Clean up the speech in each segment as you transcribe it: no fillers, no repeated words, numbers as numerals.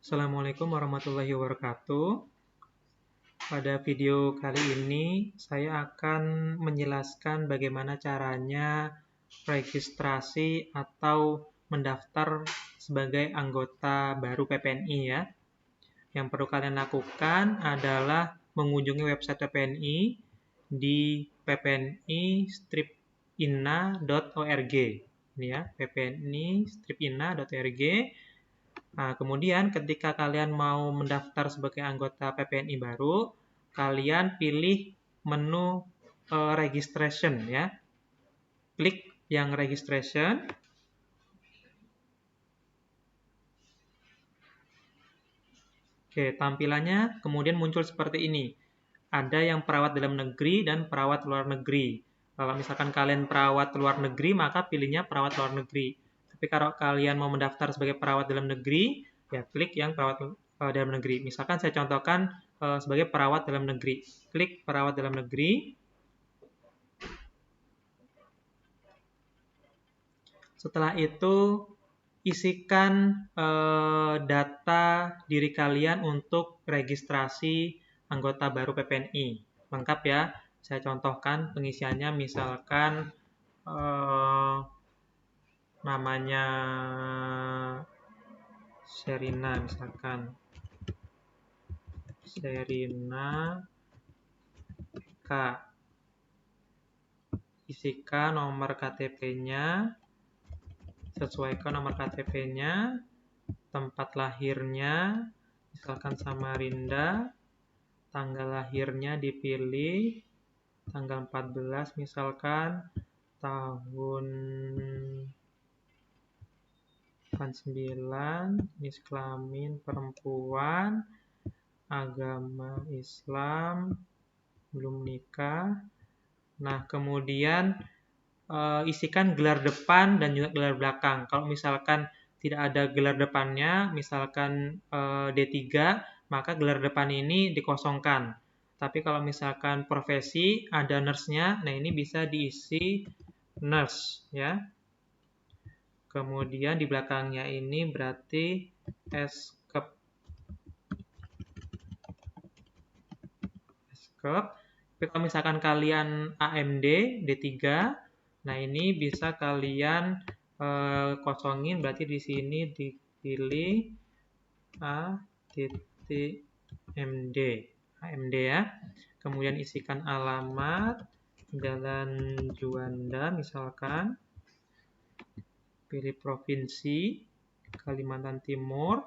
Assalamualaikum warahmatullahi wabarakatuh. Pada video kali ini, saya akan menjelaskan bagaimana caranya registrasi atau mendaftar sebagai anggota baru PPNI ya. Yang perlu kalian lakukan adalah mengunjungi website PPNI di ppni-ina.org. Ini ya, ppni-ina.org. Nah, kemudian ketika kalian mau mendaftar sebagai anggota PPNI baru, kalian pilih menu registration ya. Klik yang registration. Oke, tampilannya kemudian muncul seperti ini. Ada yang perawat dalam negeri dan perawat luar negeri. Kalau misalkan kalian perawat luar negeri, maka pilihnya perawat luar negeri. Tapi kalau kalian mau mendaftar sebagai perawat dalam negeri, ya klik yang perawat dalam negeri. Misalkan saya contohkan sebagai perawat dalam negeri. Klik perawat dalam negeri. Setelah itu, isikan data diri kalian untuk registrasi anggota baru PPNI. Lengkap ya. Saya contohkan pengisiannya, misalkan namanya Sherina, misalkan Sherina K. Isikan nomor KTP-nya, sesuaikan nomor KTP-nya, tempat lahirnya, misalkan Samarinda, tanggal lahirnya dipilih, tanggal 14 misalkan, tahun 89, jenis kelamin perempuan, agama Islam, belum nikah. Nah, kemudian isikan gelar depan dan juga gelar belakang. Kalau misalkan tidak ada gelar depannya, misalkan D3, maka gelar depan ini dikosongkan. Tapi kalau misalkan profesi, ada nurse-nya, nah ini bisa diisi nurse ya. Kemudian di belakangnya ini berarti Eskep. Tapi kalau misalkan kalian AMD D3, nah ini bisa kalian kosongin, berarti di sini dipilih A.MD. AMD ya. Kemudian isikan alamat, Jalan Juanda misalkan. Pilih provinsi, Kalimantan Timur.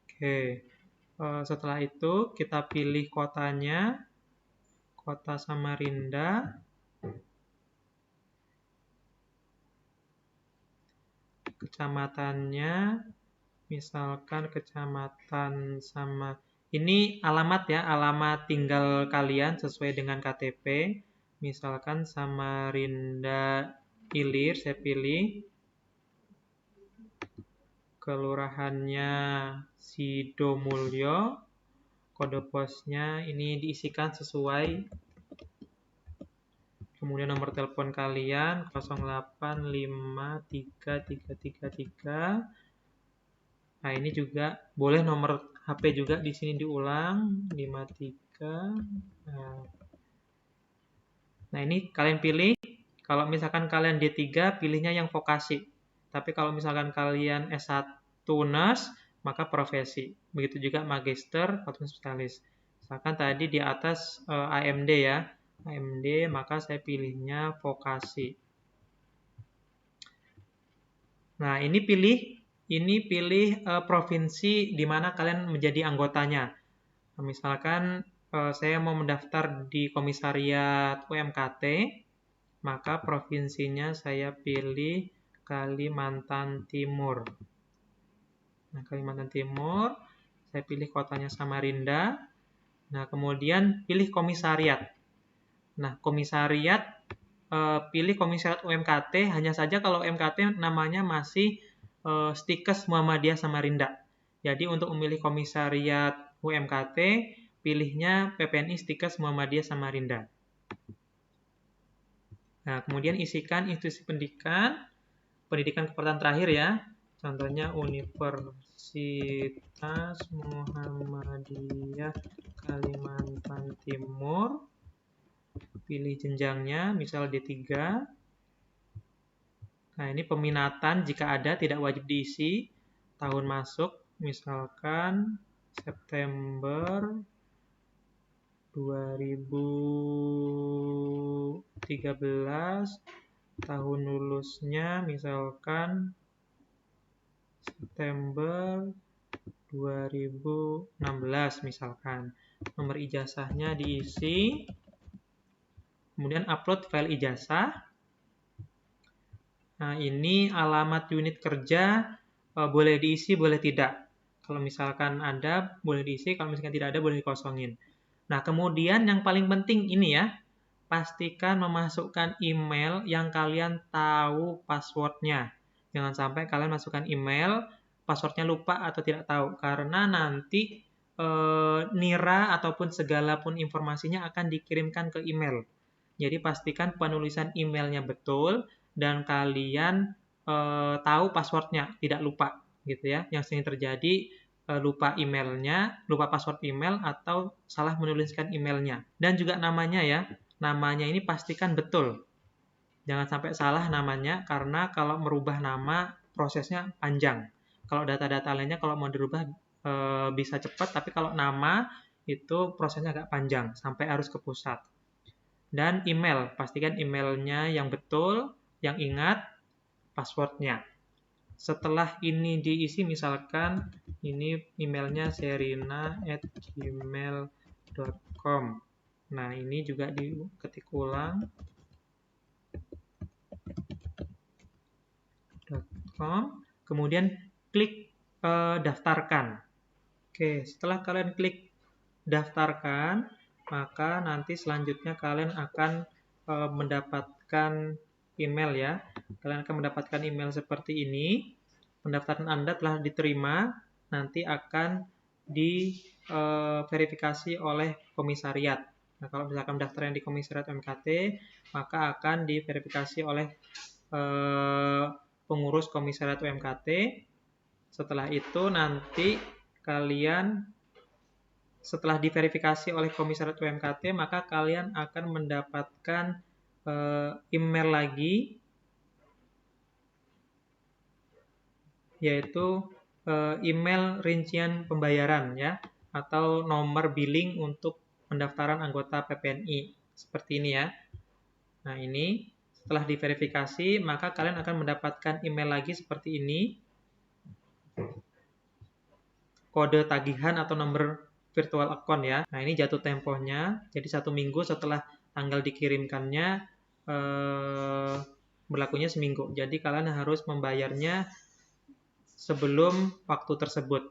Oke, setelah itu kita pilih kotanya, kota Samarinda. Kecamatannya, misalkan kecamatan sama. Ini alamat ya, alamat tinggal kalian sesuai dengan KTP. Misalkan Samarinda Ilir, saya pilih. Kelurahannya Sidomulyo. Kode posnya ini diisikan sesuai. Kemudian nomor telepon kalian 08533333. Nah, ini juga boleh nomor HP juga di sini diulang 53. Nah, ini kalian pilih. Kalau misalkan kalian D3, pilihnya yang vokasi. Tapi kalau misalkan kalian S1 nurse, maka profesi. Begitu juga magister atau spesialis. Misalkan tadi di atas AMD ya. AMD, maka saya pilihnya vokasi. Nah, ini pilih provinsi di mana kalian menjadi anggotanya. Nah, misalkan saya mau mendaftar di Komisariat UMKT, maka provinsinya saya pilih Kalimantan Timur. Nah, Kalimantan Timur, saya pilih kotanya Samarinda. Nah, kemudian pilih komisariat. Nah, komisariat, pilih komisariat UMKT, hanya saja kalau UMKT namanya masih Stikes Muhammadiyah Samarinda. Jadi, untuk memilih komisariat UMKT, pilihnya PPNI Stikes Muhammadiyah Samarinda. Nah, kemudian isikan institusi pendidikan, pendidikan keperluan terakhir ya. Contohnya Universitas Muhammadiyah Kalimantan Timur. Pilih jenjangnya, misal D3. Nah, ini peminatan jika ada tidak wajib diisi. Tahun masuk, misalkan September 2013. Tahun lulusnya misalkan September 2016 misalkan. Nomor ijazahnya diisi. Kemudian upload file ijazah. Nah, ini alamat unit kerja boleh diisi, boleh tidak. Kalau misalkan ada, boleh diisi. Kalau misalkan tidak ada, boleh dikosongin. Nah, kemudian yang paling penting ini ya, pastikan memasukkan email yang kalian tahu passwordnya. Jangan sampai kalian masukkan email, passwordnya lupa atau tidak tahu. Karena nanti nira ataupun segala pun informasinya akan dikirimkan ke email. Jadi pastikan penulisan emailnya betul dan kalian tahu passwordnya, tidak lupa gitu ya. Yang sering terjadi lupa emailnya, lupa password email atau salah menuliskan emailnya. Dan juga namanya ya, namanya ini pastikan betul. Jangan sampai salah namanya karena kalau merubah nama prosesnya panjang. Kalau data-data lainnya kalau mau dirubah bisa cepat, tapi kalau nama itu prosesnya agak panjang sampai harus ke pusat. Dan email, pastikan emailnya yang betul, yang ingat passwordnya. Setelah ini diisi, misalkan ini emailnya serina@gmail.com. Nah, ini juga diketik ulang. Kemudian klik daftarkan. Oke, setelah kalian klik daftarkan, maka nanti selanjutnya kalian akan mendapatkan email ya. Kalian akan mendapatkan email seperti ini. Pendaftaran Anda telah diterima, nanti akan diverifikasi oleh komisariat. Nah, kalau misalkan daftarnya di komisariat UMKT, maka akan diverifikasi oleh pengurus komisariat UMKT. Setelah itu nanti kalian setelah diverifikasi oleh komisariat UMKT, maka kalian akan mendapatkan email lagi, yaitu email rincian pembayaran ya, atau nomor billing untuk pendaftaran anggota PPNI. Seperti ini ya. Nah, ini setelah diverifikasi, maka kalian akan mendapatkan email lagi seperti ini. Kode tagihan atau nomor virtual account ya. Nah, ini jatuh tempohnya. Jadi 1 minggu setelah tanggal dikirimkannya, berlakunya seminggu. Jadi kalian harus membayarnya sebelum waktu tersebut.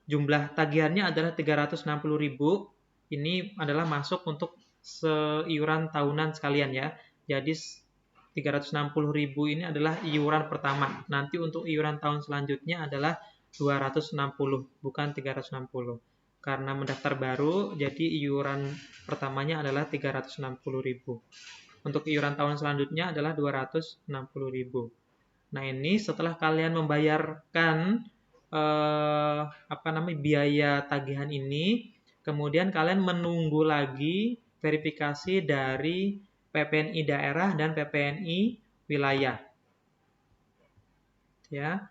Jumlah tagihannya adalah 360.000. Ini adalah masuk untuk seiuran tahunan sekalian ya. Jadi 360.000 ini adalah iuran pertama. Nanti untuk iuran tahun selanjutnya adalah 260, bukan 360. Karena mendaftar baru, jadi iuran pertamanya adalah 360.000. Untuk iuran tahun selanjutnya adalah 260.000. Nah, ini setelah kalian membayarkan biaya tagihan ini, kemudian kalian menunggu lagi verifikasi dari PPNI daerah dan PPNI wilayah. Ya.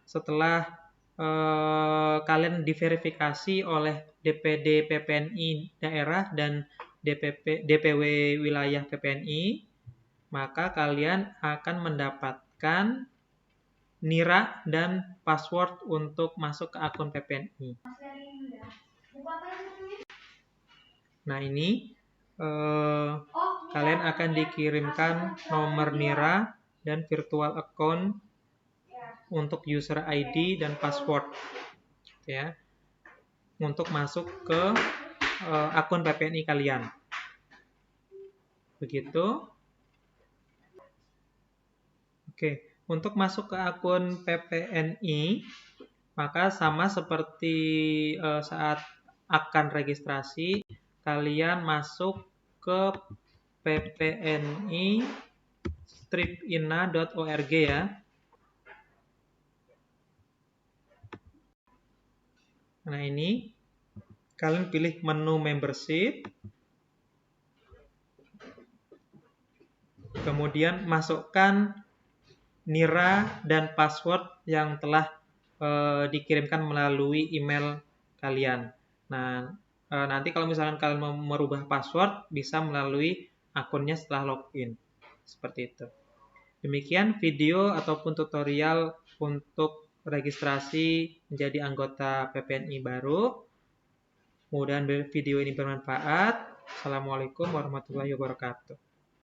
Setelah kalian diverifikasi oleh DPD PPNI daerah dan DPW wilayah PPNI, maka kalian akan mendapatkan nira dan password untuk masuk ke akun PPNI. Nah, ini kalian akan dikirimkan nomor nira dan virtual account untuk user ID dan password ya, untuk masuk ke akun PPNI kalian. Begitu. Oke, untuk masuk ke akun PPNI, maka sama seperti saat akan registrasi, kalian masuk ke PPNI stripina.org ya. Nah, ini kalian pilih menu membership. Kemudian masukkan NIRA dan password yang telah dikirimkan melalui email kalian. Nah, nanti kalau misalkan kalian mau merubah password, bisa melalui akunnya setelah login. Seperti itu. Demikian video ataupun tutorial untuk registrasi menjadi anggota PPNI baru. Mudah-mudahan video ini bermanfaat. Assalamualaikum warahmatullahi wabarakatuh.